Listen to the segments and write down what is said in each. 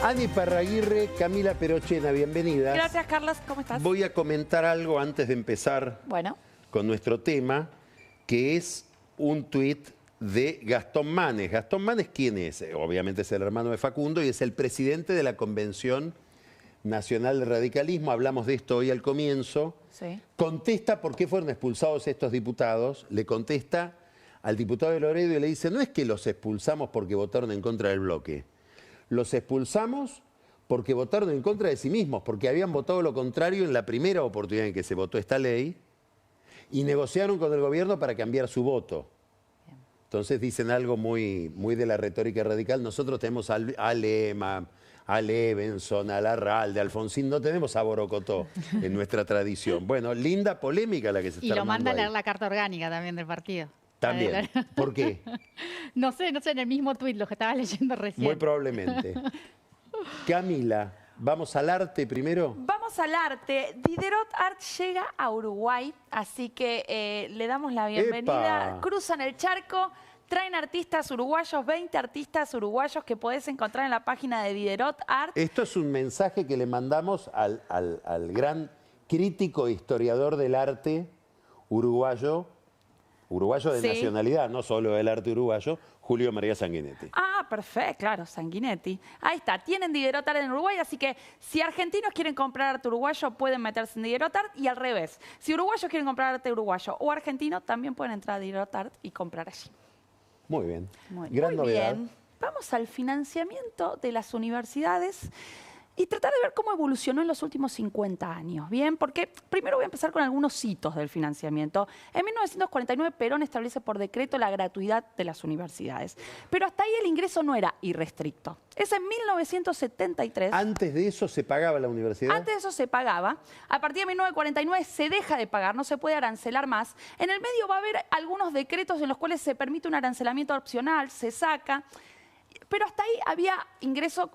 Ani Parraguirre, Camila Perochena, bienvenidas. Gracias, Carlos. ¿Cómo estás? Voy a comentar algo antes de empezar con nuestro tema, que es un tuit de Gastón Manes. Gastón Manes, ¿quién es? Obviamente es el hermano de Facundo y es el presidente de la Convención Nacional de Radicalismo. Hablamos de esto hoy al comienzo. Sí. Contesta por qué fueron expulsados estos diputados. Le contesta al diputado de Loredo y le dice, no es que los expulsamos porque votaron en contra del bloque. Los expulsamos porque votaron en contra de sí mismos, porque habían votado lo contrario en la primera oportunidad en que se votó esta ley y negociaron con el gobierno para cambiar su voto. Entonces dicen algo muy de la retórica radical. Nosotros tenemos a Lema, a Levenson, a Larralde, a Alfonsín, no tenemos a Borocotó en nuestra tradición. Bueno, linda polémica la que se está armando. Y lo manda a leer ahí. la carta orgánica también del partido. También. ¿Por qué? No sé, en el mismo tuit, lo que estabas leyendo recién. Muy probablemente. Camila, ¿vamos al arte primero? Vamos al arte. Diderot Art llega a Uruguay, así que le damos la bienvenida. ¡Epa! Cruzan el charco, traen artistas uruguayos, 20 artistas uruguayos que podés encontrar en la página de Diderot Art. Esto es un mensaje que le mandamos al gran crítico e historiador del arte uruguayo de Sí. nacionalidad, no solo del arte uruguayo, Julio María Sanguinetti. Ah, perfecto, claro, Sanguinetti. Ahí está, tienen Diderot Art en Uruguay, así que si argentinos quieren comprar arte uruguayo, pueden meterse en Diderot Art y al revés. Si uruguayos quieren comprar arte uruguayo o argentino, también pueden entrar a Diderot Art y comprar allí. Muy bien. Muy Gran novedad. bien. Vamos al financiamiento de las universidades y tratar de ver cómo evolucionó en los últimos 50 años. Bien, porque primero voy a empezar con algunos hitos del financiamiento. En 1949 Perón establece por decreto la gratuidad de las universidades. Pero hasta ahí el ingreso no era irrestricto. Es en 1973. ¿Antes de eso se pagaba la universidad? Antes de eso se pagaba. A partir de 1949 se deja de pagar, no se puede arancelar más. En el medio va a haber algunos decretos en los cuales se permite un arancelamiento opcional, se saca. Pero hasta ahí había ingreso,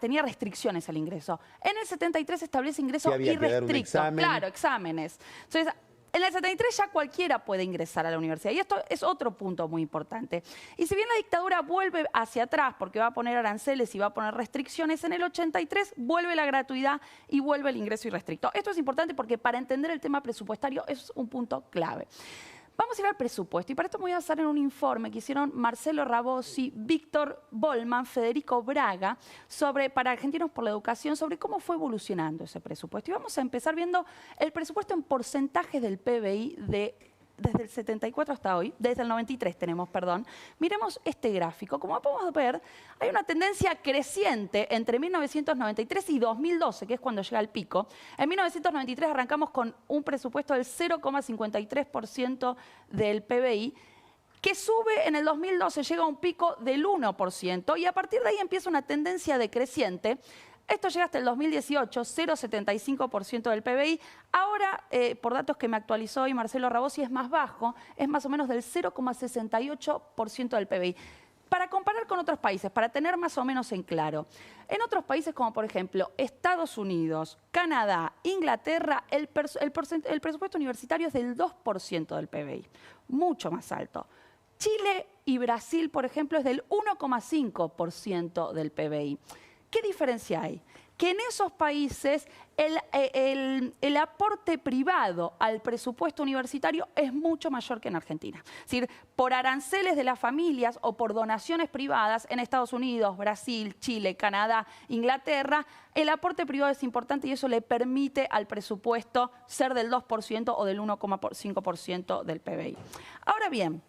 tenía restricciones el ingreso. En el 73 se establece ingreso Que había que dar un irrestricto. examen. Claro, exámenes. Entonces, en el 73 ya cualquiera puede ingresar a la universidad y esto es otro punto muy importante. Y si bien la dictadura vuelve hacia atrás porque va a poner aranceles y va a poner restricciones, en el 83 vuelve la gratuidad y vuelve el ingreso irrestricto. Esto es importante porque para entender el tema presupuestario es un punto clave. Vamos a ir al presupuesto y para esto me voy a basar en un informe que hicieron Marcelo Rabosi, Víctor Bolman, Federico Braga, para Argentinos por la Educación, sobre cómo fue evolucionando ese presupuesto. Y vamos a empezar viendo el presupuesto en porcentajes del PBI desde el 74 hasta hoy, desde el 93 tenemos, perdón. Miremos este gráfico. Como podemos ver, hay una tendencia creciente entre 1993 y 2012, que es cuando llega el pico. En 1993 arrancamos con un presupuesto del 0,53% del PBI, que sube en el 2012, llega a un pico del 1%, y a partir de ahí empieza una tendencia decreciente. Esto llega hasta el 2018, 0,75% del PBI. Ahora, por datos que me actualizó hoy Marcelo Rabosi, es más bajo, es más o menos del 0,68% del PBI. Para comparar con otros países, para tener más o menos en claro, en otros países como por ejemplo Estados Unidos, Canadá, Inglaterra, el presupuesto universitario es del 2% del PBI, mucho más alto. Chile y Brasil, por ejemplo, es del 1,5% del PBI. ¿Qué diferencia hay? Que en esos países el aporte privado al presupuesto universitario es mucho mayor que en Argentina. Es decir, por aranceles de las familias o por donaciones privadas en Estados Unidos, Brasil, Chile, Canadá, Inglaterra, el aporte privado es importante y eso le permite al presupuesto ser del 2% o del 1,5% del PBI. Ahora bien,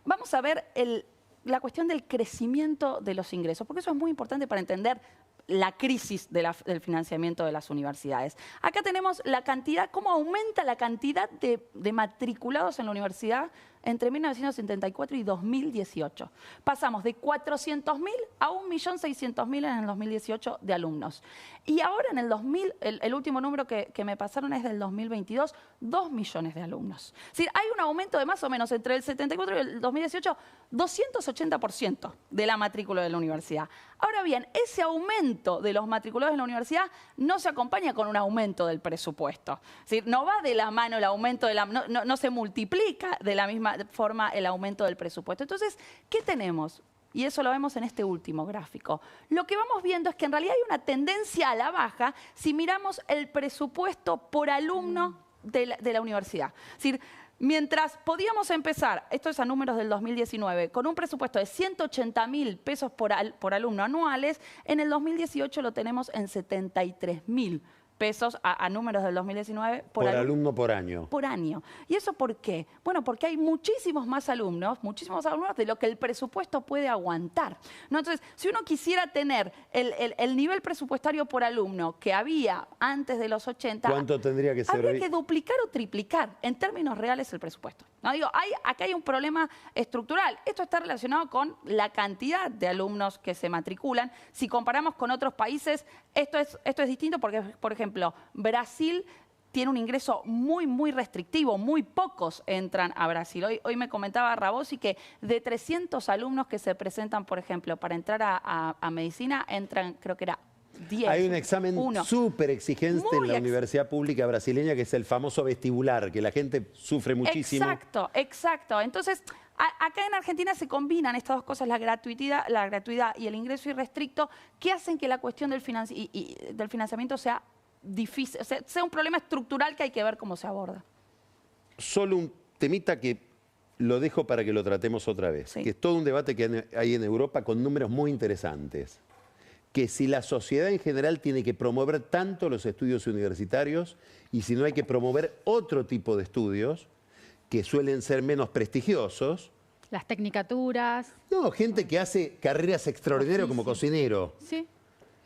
vamos a ver la cuestión del crecimiento de los ingresos, porque eso es muy importante para entender la crisis del financiamiento de las universidades. Acá tenemos la cantidad, cómo aumenta la cantidad de matriculados en la universidad entre 1974 y 2018. Pasamos de 400.000 a 1.600.000 en el 2018 de alumnos. Y ahora en el 2000, el último número que me pasaron es del 2022, 2 millones de alumnos. Es decir, hay un aumento de más o menos entre el 74 y el 2018, 280% de la matrícula de la universidad. Ahora bien, ese aumento de los matriculados en la universidad no se acompaña con un aumento del presupuesto. Es decir, no va de la mano el aumento, no se multiplica de la misma forma el aumento del presupuesto. Entonces, ¿qué tenemos? Y eso lo vemos en este último gráfico. Lo que vamos viendo es que en realidad hay una tendencia a la baja si miramos el presupuesto por alumno de la universidad. Es decir, mientras podíamos empezar, esto es a números del 2019, con un presupuesto de 180.000 pesos por alumno anuales, en el 2018 lo tenemos en 73.000 pesos a números del 2019 por alumno por año. Por año. ¿Y eso por qué? Bueno, porque hay muchísimos alumnos de lo que el presupuesto puede aguantar, ¿no? Entonces, si uno quisiera tener el nivel presupuestario por alumno que había antes de los 80, ¿cuánto tendría que ser? Habría que duplicar o triplicar en términos reales el presupuesto. No, digo, acá hay un problema estructural. Esto está relacionado con la cantidad de alumnos que se matriculan. Si comparamos con otros países, esto es distinto porque, por ejemplo, Brasil tiene un ingreso muy restrictivo, muy pocos entran a Brasil. Hoy me comentaba Rabosi que de 300 alumnos que se presentan, por ejemplo, para entrar a medicina, entran, creo que era 10. Hay un examen súper exigente en la universidad pública brasileña que es el famoso vestibular, que la gente sufre muchísimo. Exacto. Entonces, acá en Argentina se combinan estas dos cosas, la gratuidad y el ingreso irrestricto, que hacen que la cuestión del financiamiento sea difícil, sea un problema estructural que hay que ver cómo se aborda. Solo un temita que lo dejo para que lo tratemos otra vez, que es todo un debate que hay en Europa con números muy interesantes. Que si la sociedad en general tiene que promover tanto los estudios universitarios y si no hay que promover otro tipo de estudios que suelen ser menos prestigiosos. Las tecnicaturas. No, gente que hace carreras extraordinarias como cocinero. Sí.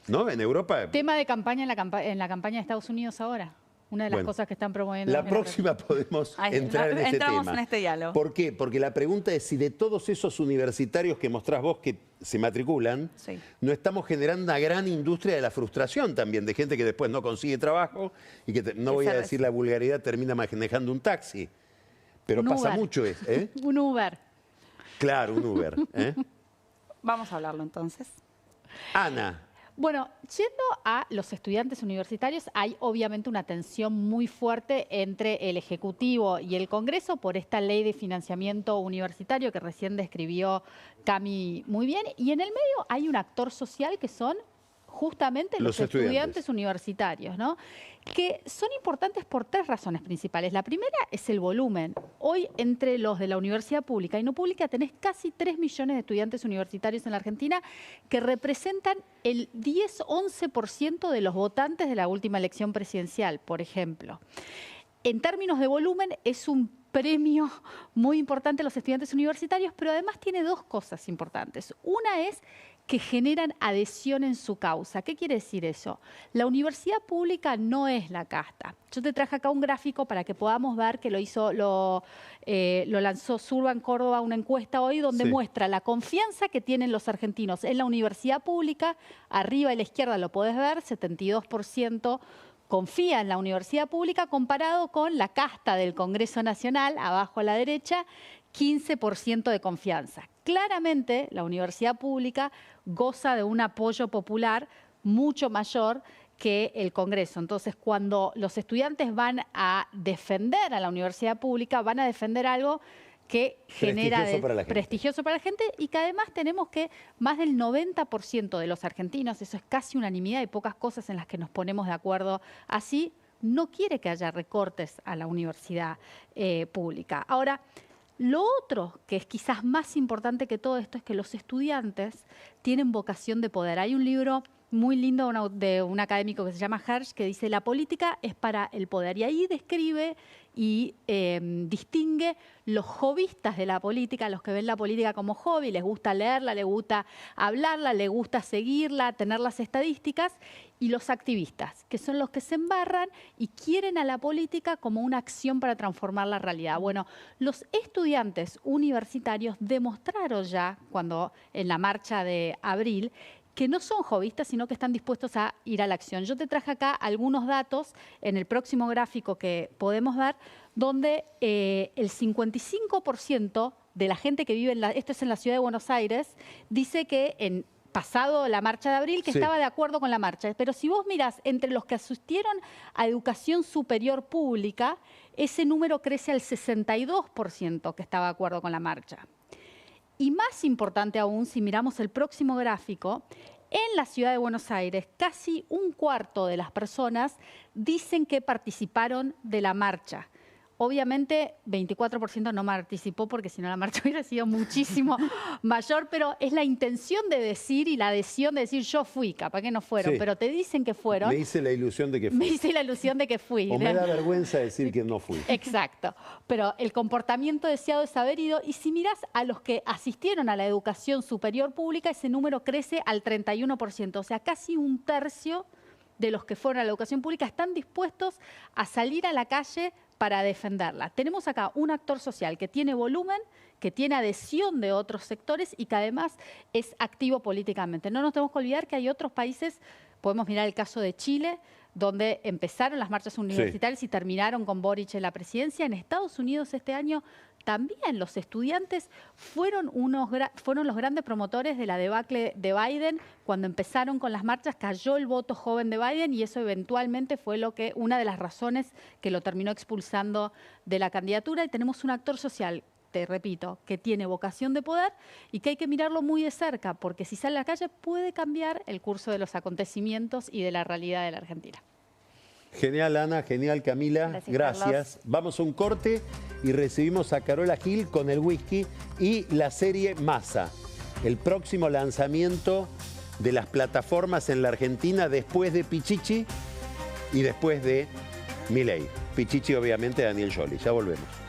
¿No? En Europa. Tema de campaña en la campaña de Estados Unidos ahora. Una de las cosas que están promoviendo. La próxima podemos entrar en ese tema. Entramos en este diálogo. ¿Por qué? Porque la pregunta es si de todos esos universitarios que mostrás vos que se matriculan, no estamos generando una gran industria de la frustración también, de gente que después no consigue trabajo y que, no voy a decir la vulgaridad, termina manejando un taxi. Pero pasa mucho eso. Un Uber. Claro, un Uber. Vamos a hablarlo entonces. Ana. Bueno, yendo a los estudiantes universitarios, hay obviamente una tensión muy fuerte entre el Ejecutivo y el Congreso por esta ley de financiamiento universitario que recién describió Cami muy bien. Y en el medio hay un actor social que son justamente los estudiantes universitarios, ¿no? Que son importantes por tres razones principales. La primera es el volumen. Hoy, entre los de la universidad pública y no pública, tenés casi 3 millones de estudiantes universitarios en la Argentina que representan el 10-11% de los votantes de la última elección presidencial, por ejemplo. En términos de volumen, es un premio muy importante a los estudiantes universitarios, pero además tiene dos cosas importantes. Una es que generan adhesión en su causa. ¿Qué quiere decir eso? La universidad pública no es la casta. Yo te traje acá un gráfico para que podamos ver que lo lanzó Surban Córdoba, una encuesta hoy donde muestra la confianza que tienen los argentinos en la universidad pública. Arriba a la izquierda lo podés ver, 72% confía en la universidad pública comparado con la casta del Congreso Nacional, abajo a la derecha, 15% de confianza. Claramente, la universidad pública goza de un apoyo popular mucho mayor que el Congreso. Entonces, cuando los estudiantes van a defender a la universidad pública, van a defender algo que genera prestigioso para la gente y que además tenemos que más del 90% de los argentinos, eso es casi unanimidad, hay pocas cosas en las que nos ponemos de acuerdo así, no quiere que haya recortes a la universidad pública. Ahora, lo otro que es quizás más importante que todo esto es que los estudiantes tienen vocación de poder. Hay un libro muy lindo de un académico que se llama Hersh que dice la política es para el poder y ahí describe y distingue los hobbyistas de la política, los que ven la política como hobby, les gusta leerla, les gusta hablarla, les gusta seguirla, tener las estadísticas, y los activistas, que son los que se embarran y quieren a la política como una acción para transformar la realidad. Bueno, los estudiantes universitarios demostraron ya, cuando en la marcha de abril, que no son hobbyistas, sino que están dispuestos a ir a la acción. Yo te traje acá algunos datos en el próximo gráfico que podemos ver, donde el 55% de la gente que vive, esto es en la ciudad de Buenos Aires, dice que pasado la marcha de abril, que estaba de acuerdo con la marcha. Pero si vos mirás entre los que asistieron a educación superior pública, ese número crece al 62% que estaba de acuerdo con la marcha. Y más importante aún, si miramos el próximo gráfico, en la ciudad de Buenos Aires, casi un cuarto de las personas dicen que participaron de la marcha. Obviamente, 24% no participó porque si no la marcha hubiera sido muchísimo mayor, pero es la intención de decir y la adhesión de decir yo fui, capaz que no fueron, Sí. pero te dicen que fueron. Me hice la ilusión de que fui. Me hice la ilusión de que fui. O me da vergüenza decir que no fui. Exacto, pero el comportamiento deseado es haber ido, y si miras a los que asistieron a la educación superior pública, ese número crece al 31%, o sea, casi un tercio de los que fueron a la educación pública están dispuestos a salir a la calle para defenderla. Tenemos acá un actor social que tiene volumen, que tiene adhesión de otros sectores y que además es activo políticamente. No nos tenemos que olvidar que hay otros países, podemos mirar el caso de Chile, donde empezaron las marchas universitarias y terminaron con Boric en la presidencia. En Estados Unidos este año también los estudiantes fueron los grandes promotores de la debacle de Biden. Cuando empezaron con las marchas cayó el voto joven de Biden y eso eventualmente fue una de las razones que lo terminó expulsando de la candidatura. Y tenemos un actor social, te repito, que tiene vocación de poder y que hay que mirarlo muy de cerca, porque si sale a la calle puede cambiar el curso de los acontecimientos y de la realidad de la Argentina. Genial, Ana, genial, Camila. Gracias. Vamos a un corte y recibimos a Carola Gil con el whisky y la serie Masa, el próximo lanzamiento de las plataformas en la Argentina después de Pichichi y después de Milei. Pichichi, obviamente, Daniel Scioli. Ya volvemos.